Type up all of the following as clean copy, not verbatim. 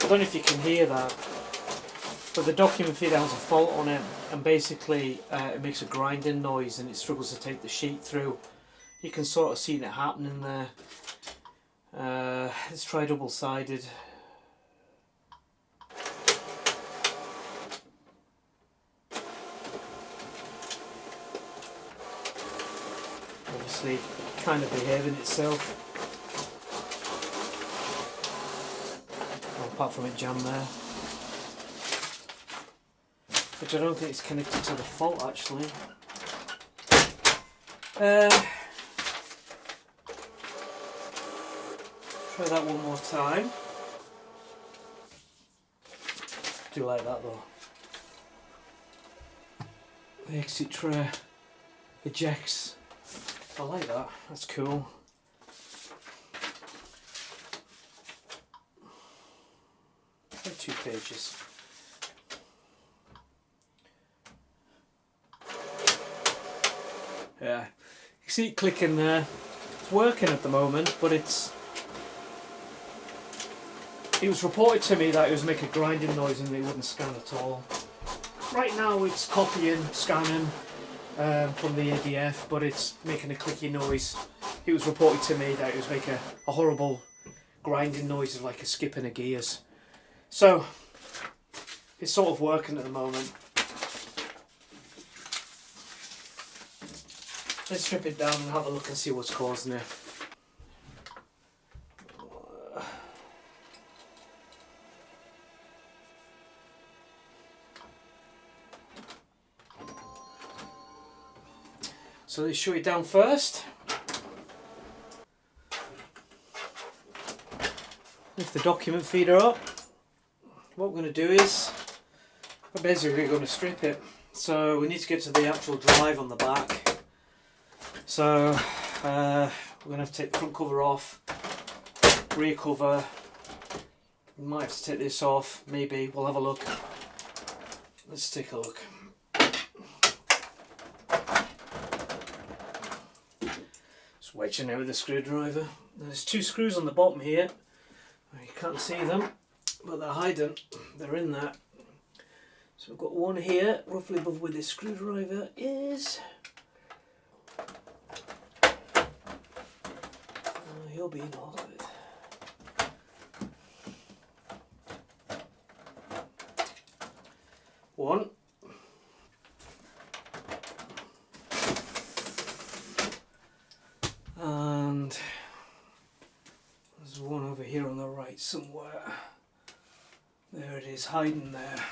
I don't know if you can hear that, but the document feeder has a fault on it, and basically it makes a grinding noise and it struggles to take the sheet through. You can sort of see it happening there. Let's try double-sided. Obviously kind of behaving itself. Well, apart from it jammed there. Which I don't think it's connected to the fault actually. Try that one more time. Do like that though. The exit tray ejects. I like that, that's cool. Like 2 pages. Yeah, you see it clicking there. It's working at the moment, but it was reported to me that it was making a grinding noise and it wouldn't scan at all. Right now it's copying, scanning from the ADF, but it's making a clicky noise. It was reported to me that it was making a horrible grinding noise of like a skip in a gears. So it's sort of working at the moment. Let's strip it down and have a look and see what's causing it. So let's shut it down first. Lift the document feeder up. What we're going to do is, we're basically going to strip it. So we need to get to the actual drive on the back. So we're going to have to take the front cover off, rear cover. We might have to take this off, maybe. We'll have a look. Let's take a look. Just wedging it with a screwdriver. There's 2 screws on the bottom here. You can't see them, but they're hiding. They're in there. So we've got one here, roughly above where this screwdriver is. He'll be in all of it. One. And there's one over here on the right somewhere. There it is, hiding there.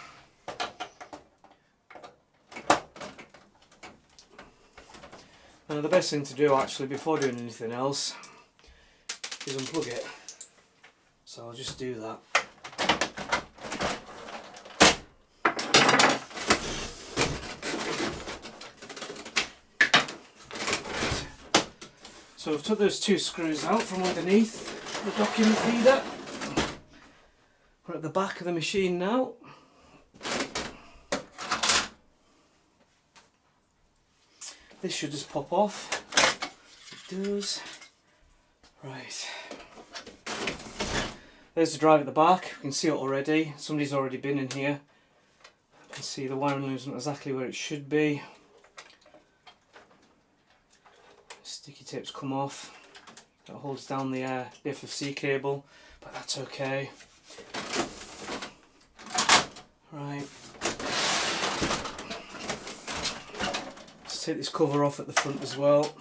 Now the best thing to do actually before doing anything else is unplug it. So I'll just do that. So I've took those 2 screws out from underneath the document feeder. We're at the back of the machine now. This should just pop off. It does. Right. There's the drive at the back. You can see it already. Somebody's already been in here. You can see the wiring loom's not exactly where it should be. Sticky tape's come off. That holds down the FFC cable, but that's okay. Right. Let's take this cover off at the front as well.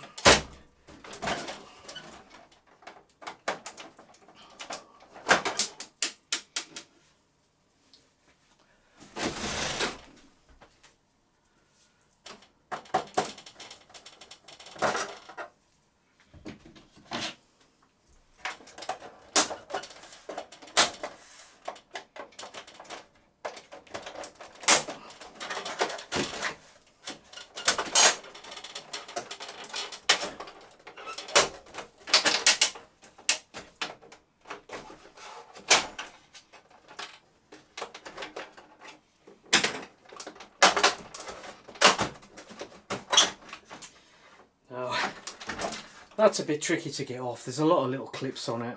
That's a bit tricky to get off. There's a lot of little clips on it.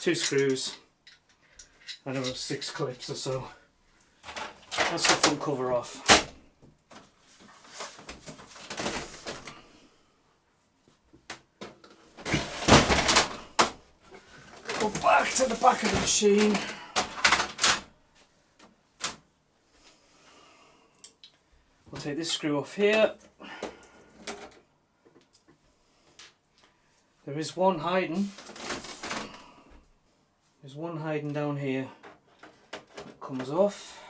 2 screws. I don't know, 6 clips or so. That's the front cover off. Go back to the back of the machine. We'll take this screw off here. There is one hiding. There's one hiding down here. It comes off.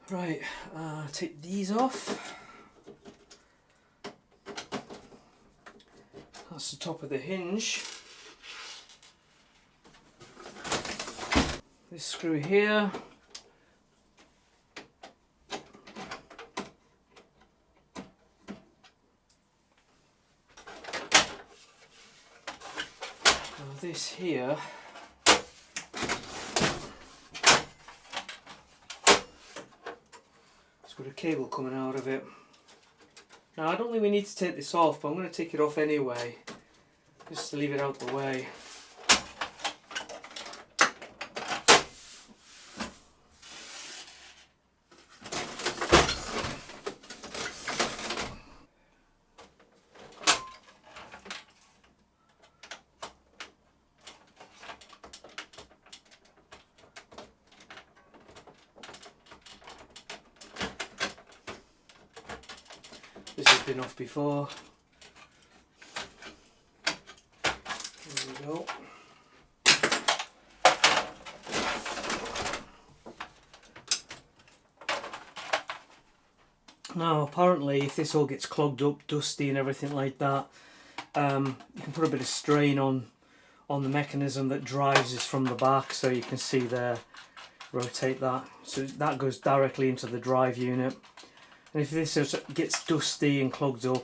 Right, take these off. That's the top of the hinge. This screw here. This here it's got a cable coming out of it. Now I don't think we need to take this off, but I'm going to take it off anyway, just to leave it out the way. This has been off before. There we go. Now apparently if this all gets clogged up, dusty and everything like that, you can put a bit of strain on the mechanism that drives this from the back, so you can see there, rotate that, so that goes directly into the drive unit. And if this gets dusty and clogged up,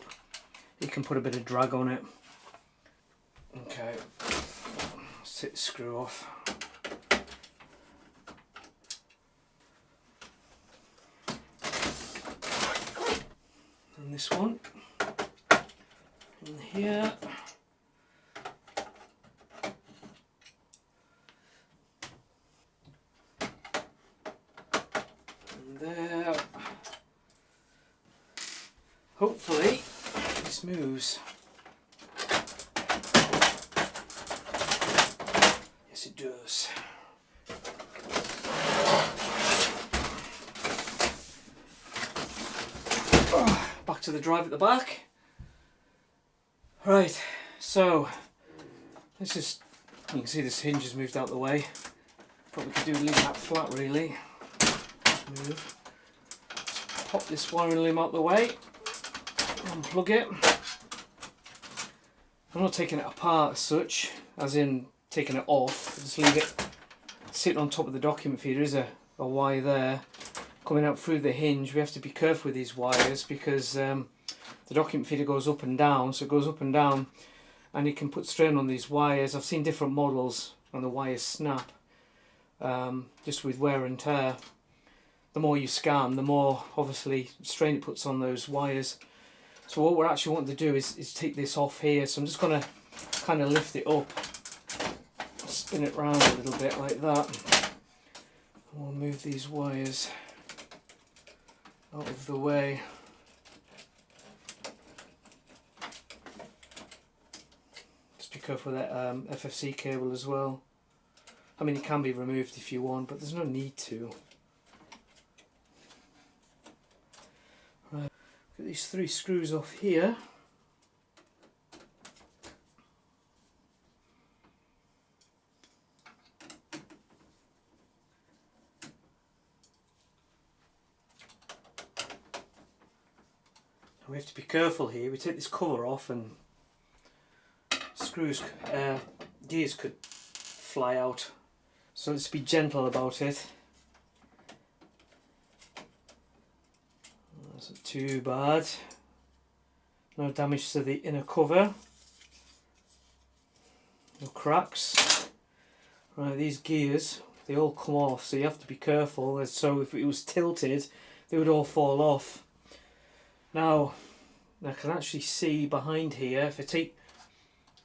you can put a bit of drag on it. Okay, let's take the screw off. And this one in here. And there. Hopefully this moves. Yes, it does. Back to the drive at the back. Right, so let's just, you can see this hinge has moved out the way. What we could do is leave that flat really. Move. Just pop this wiring loom out the way. Unplug it. I'm not taking it apart as such, as in taking it off. Just leave it sitting on top of the document feeder. There is a wire there coming out through the hinge. We have to be careful with these wires because the document feeder goes up and down, so it goes up and down and you can put strain on these wires. I've seen different models and the wires snap just with wear and tear. The more you scan, the more obviously strain it puts on those wires. So what we're actually wanting to do is take this off here. So I'm just going to kind of lift it up, spin it round a little bit like that. And we'll move these wires out of the way. Just be careful with that FFC cable as well. I mean, it can be removed if you want, but there's no need to. Right, get these 3 screws off here. We have to be careful here. We take this cover off and screws, gears could fly out. So let's be gentle about it. That's not too bad. No damage to the inner cover. No cracks. Right, these gears, they all come off, so you have to be careful. So if it was tilted, they would all fall off. Now, I can actually see behind here, if I take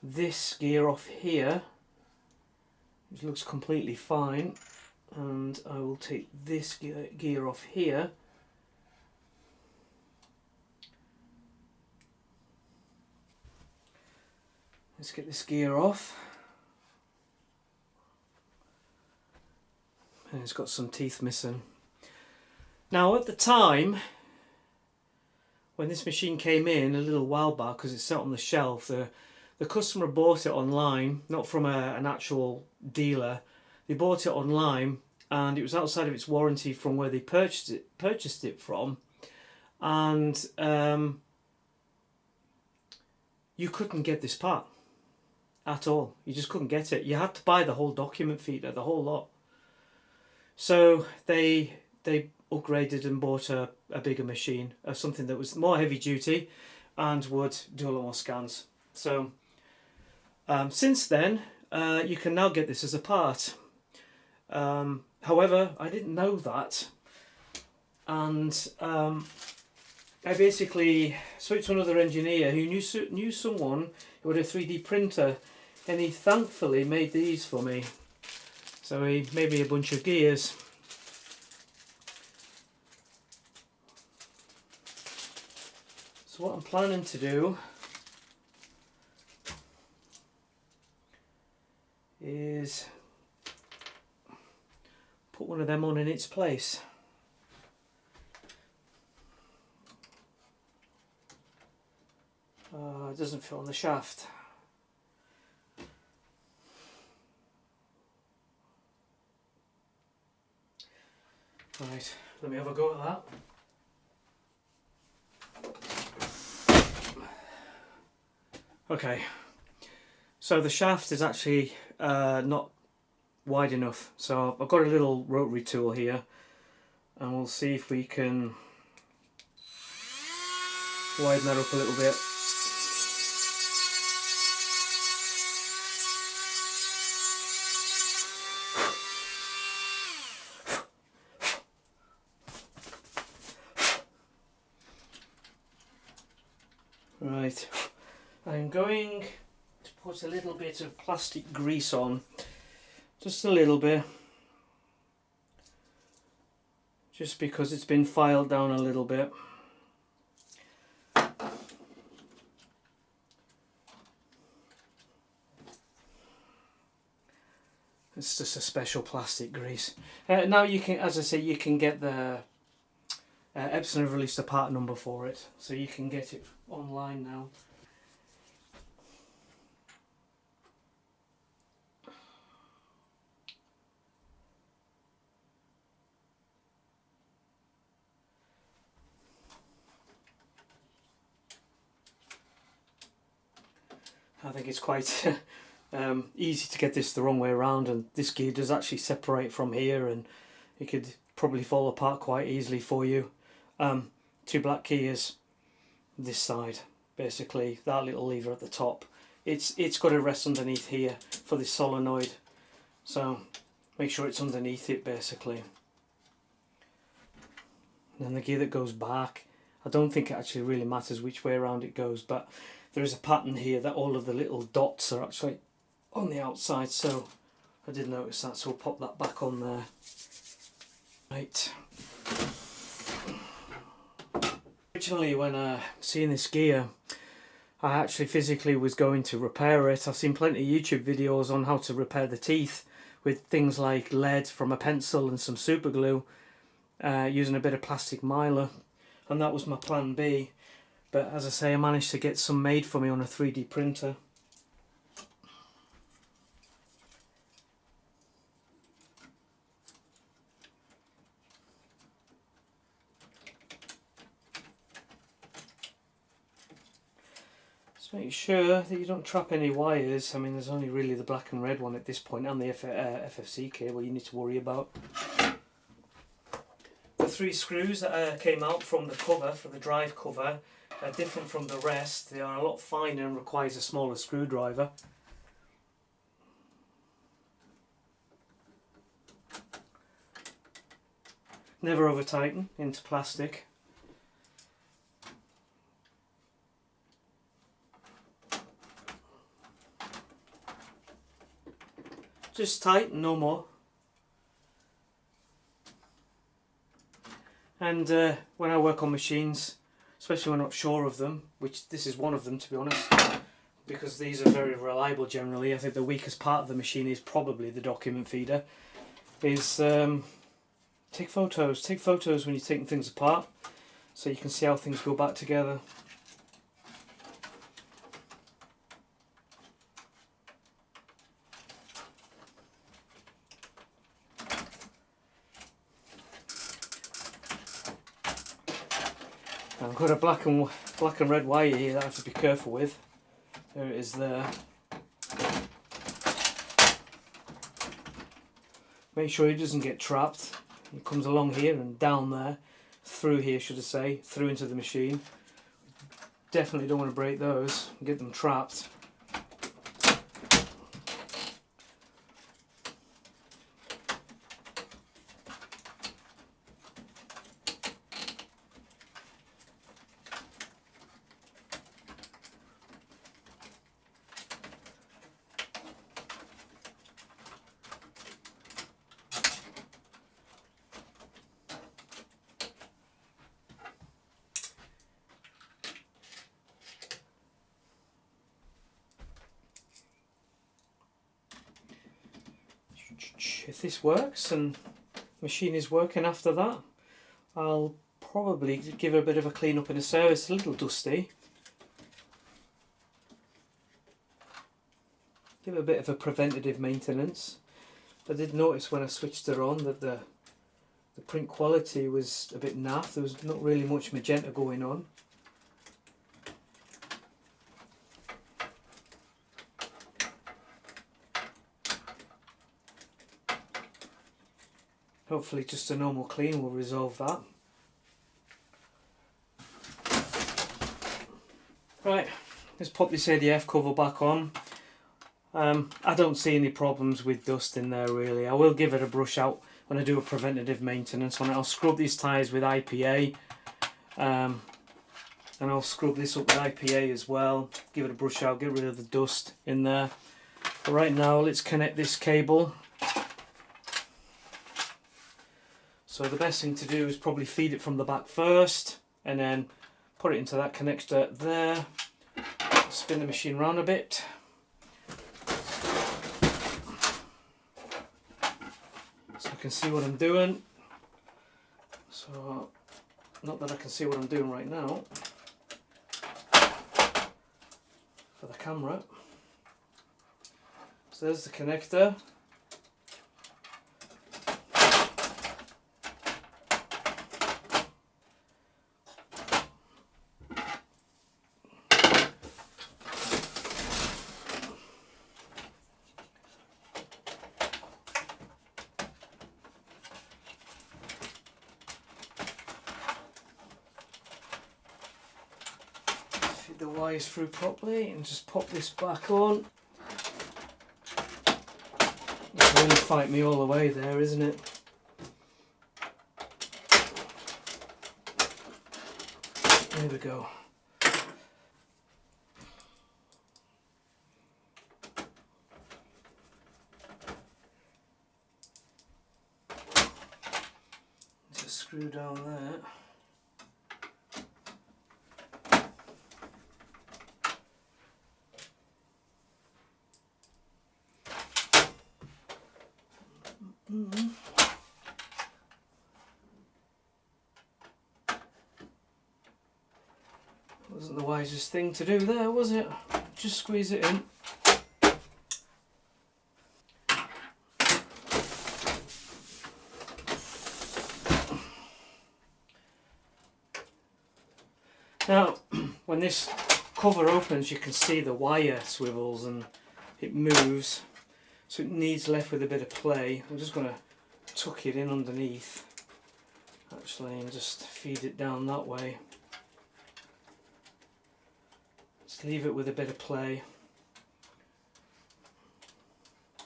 this gear off here, which looks completely fine, and I will take this gear off here. Let's get this gear off. And it's got some teeth missing. Now at the time, when this machine came in a little while back, because it's sat on the shelf, the customer bought it online, not from an actual dealer. They bought it online, and it was outside of its warranty from where they purchased it from, and you couldn't get this part at all. You just couldn't get it. You had to buy the whole document feeder, the whole lot. So they upgraded and bought a bigger machine, something that was more heavy duty and would do a lot more scans. So since then, you can now get this as a part. However, I didn't know that, and I basically spoke to another engineer who knew someone who had a 3D printer, and he thankfully made these for me. So he made me a bunch of gears. So what I'm planning to do is put one of them on in its place. It doesn't fit on the shaft. Right, let me have a go at that. Okay, so the shaft is actually not wide enough, so I've got a little rotary tool here, and we'll see if we can widen that up a little bit. Right, I'm going to put a little bit of plastic grease on, just a little bit, just because it's been filed down a little bit. It's just a special plastic grease. Now you can, as I say, you can get the Epson have released a part number for it, so you can get it online now. I think it's quite easy to get this the wrong way around, and this gear does actually separate from here, and it could probably fall apart quite easily for you. Two black gears this side, basically that little lever at the top, it's got to rest underneath here for this solenoid, so make sure it's underneath it basically. And then the gear that goes back, I don't think it actually really matters which way around it goes, but there is a pattern here that all of the little dots are actually on the outside, so I did notice that, so we'll pop that back on there. Right. Originally when seeing this gear, I actually physically was going to repair it. I've seen plenty of YouTube videos on how to repair the teeth with things like lead from a pencil and some super glue, using a bit of plastic mylar, and that was my plan B. But as I say, I managed to get some made for me on a 3D printer. Just make sure that you don't trap any wires. I mean, there's only really the black and red one at this point, and the FFC cable you need to worry about. The 3 screws that came out from the cover, for the drive cover, are different from the rest. They are a lot finer and requires a smaller screwdriver. Never over tighten into plastic. just tight, no more. And when I work on machines, especially when I'm not sure of them, which this is one of them to be honest, because these are very reliable generally. I think the weakest part of the machine is probably the document feeder, is take photos when you're taking things apart, so you can see how things go back together. I've got a black and red wire here that I have to be careful with. There it is there. Make sure it doesn't get trapped. It comes along here and down there, through here should I say, through into the machine. Definitely don't want to break those and get them trapped. If this works and machine is working after that, I'll probably give it a bit of a clean up in a service. A little dusty. Give it a bit of a preventative maintenance. I did notice when I switched her on that the print quality was a bit naff. There was not really much magenta going on. Hopefully just a normal clean will resolve that. Right, let's pop this ADF cover back on. I don't see any problems with dust in there really. I will give it a brush out when I do a preventative maintenance on it. I'll scrub these tyres with IPA, and I'll scrub this up with IPA as well. Give it a brush out, get rid of the dust in there. But right now let's connect this cable. So the best thing to do is probably feed it from the back first and then put it into that connector there. Spin the machine around a bit. So I can see what I'm doing. So, not that I can see what I'm doing right now for the camera. So there's the connector. The wires through properly and just pop this back on. It's really fight me all the way there, isn't it? There we go. Just screw down there. Wasn't the wisest thing to do there, was it? Just squeeze it in. Now, when this cover opens, you can see the wire swivels and it moves, so it needs left with a bit of play. I'm just going to tuck it in underneath, actually, and just feed it down that way. Just leave it with a bit of play,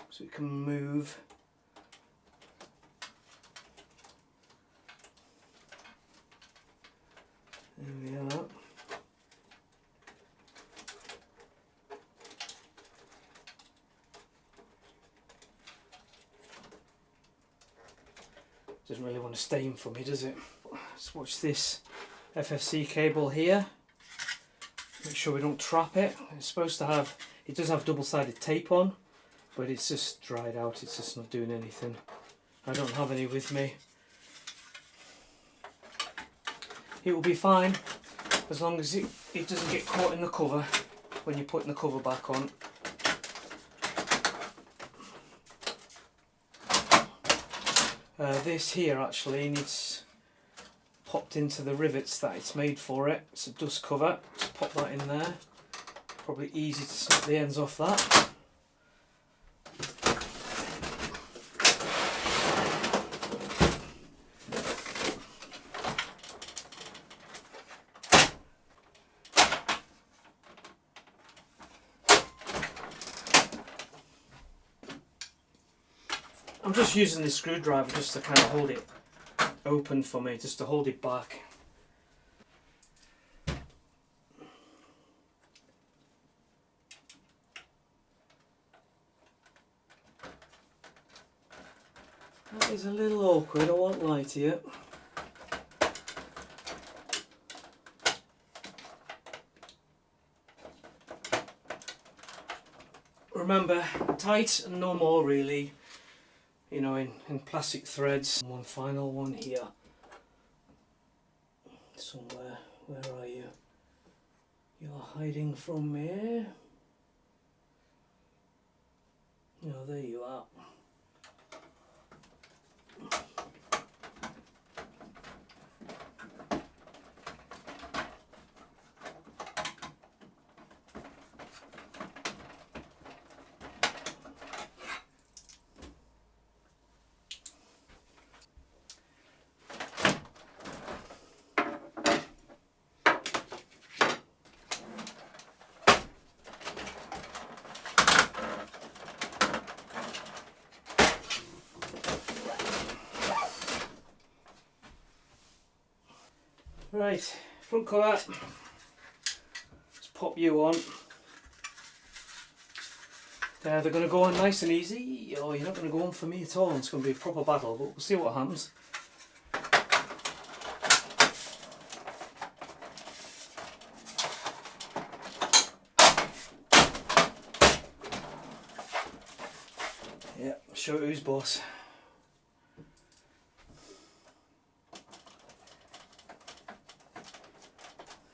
so it can move. There we are. Doesn't really want to stain for me, does it? Let's watch this FFC cable here. Make sure we don't trap it. It's supposed to have, it does have double-sided tape on, but it's just dried out, it's just not doing anything. I don't have any with me. It will be fine as long as it doesn't get caught in the cover when you're putting the cover back on. This here actually needs popped into the rivets that it's made for it. It's a dust cover, just pop that in there. Probably easy to snap the ends off that. I'm just using this screwdriver just to kind of hold it open for me, just to hold it back. That is a little awkward, I won't lie to you. Remember, tight and no more really. You know, in plastic threads. One final one here. Somewhere. Where are you? You're hiding from me. Oh, there you are. Right, front cover, let's pop you on. They're going to go on nice and easy. Oh, you're not going to go on for me at all. It's going to be a proper battle, but we'll see what happens. Yeah, show who's boss.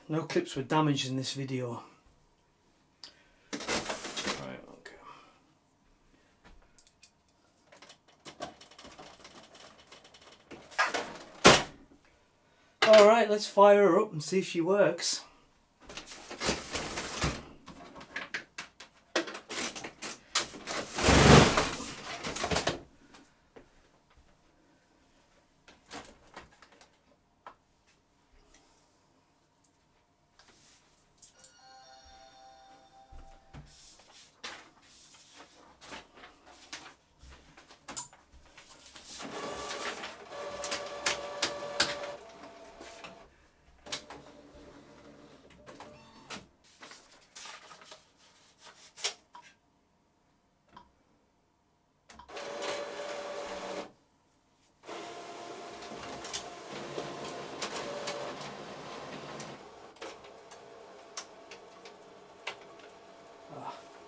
No clips were damaged in this video. Right, okay. Alright, let's fire her up and see if she works.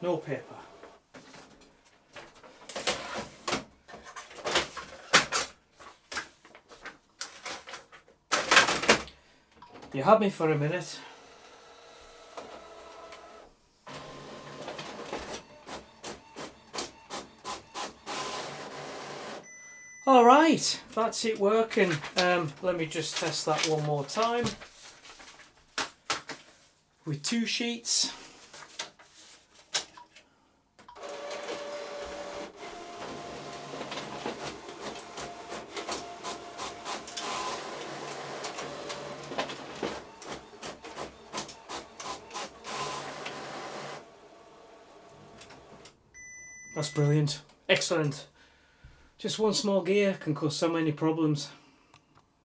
No paper. You had me for a minute. All right, that's it working. Let me just test that one more time with 2 sheets. That's brilliant. Excellent. Just one small gear can cause so many problems.